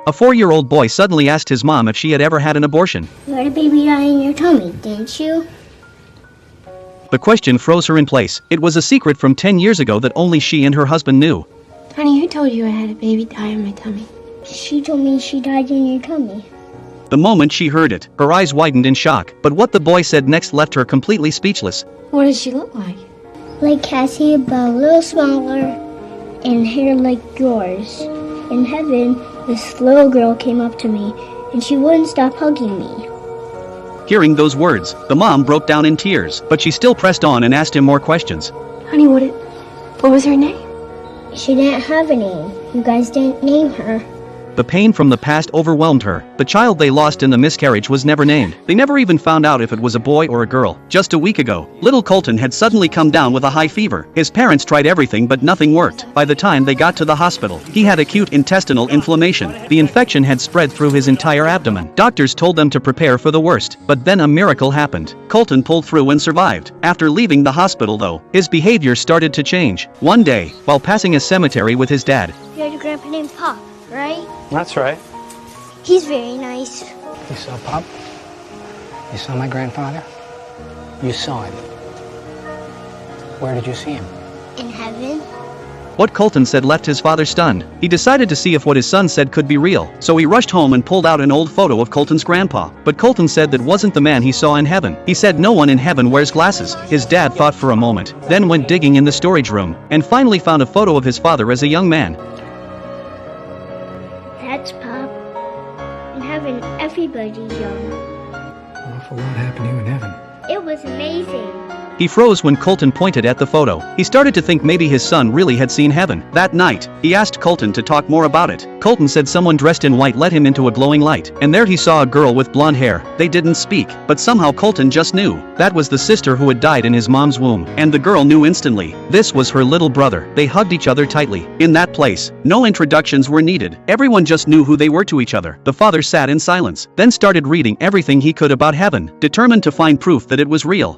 A 4-year-old boy suddenly asked his mom if she had ever had an abortion. You had a baby die in your tummy, didn't you? The question froze her in place. It was a secret from 10 years ago that only she and her husband knew. Honey, who told you I had a baby die in my tummy? She told me she died in your tummy. The moment she heard it, her eyes widened in shock, but what the boy said next left her completely speechless. What does she look like? Like Cassie, but a little smaller, and hair like yours. In heaven, this little girl came up to me, and she wouldn't stop hugging me. Hearing those words, the mom broke down in tears, but she still pressed on and asked him more questions. Honey, what was her name? She didn't have a name. You guys didn't name her. The pain from the past overwhelmed her. The child they lost in the miscarriage was never named. They never even found out if it was a boy or a girl. Just a week ago, little Colton had suddenly come down with a high fever. His parents tried everything but nothing worked. By the time they got to the hospital, he had acute intestinal inflammation. The infection had spread through his entire abdomen. Doctors told them to prepare for the worst, but then a miracle happened. Colton pulled through and survived. After leaving the hospital though, his behavior started to change. One day, while passing a cemetery with his dad, You had a grandpa named Pop, right? That's right. He's very nice. You saw Pop? You saw my grandfather? You saw him. Where did you see him? In heaven? what Colton said left his father stunned. He decided to see if what his son said could be real, so he rushed home and pulled out an old photo of Colton's grandpa. But Colton said that wasn't the man he saw in heaven. He said no one in heaven wears glasses. His dad thought for a moment, then went digging in the storage room, and finally found a photo of his father as a young man. That's Pop. In heaven, everybody's young. An awful lot happened to you in heaven. It was amazing. He froze when Colton pointed at the photo. He started to think maybe his son really had seen heaven. That night, he asked Colton to talk more about it. Colton said someone dressed in white led him into a glowing light, and there he saw a girl with blonde hair. They didn't speak, but somehow Colton just knew. That was the sister who had died in his mom's womb, and the girl knew instantly. This was her little brother. They hugged each other tightly. In that place, no introductions were needed. Everyone just knew who they were to each other. The father sat in silence, then started reading everything he could about heaven, determined to find proof that it was real.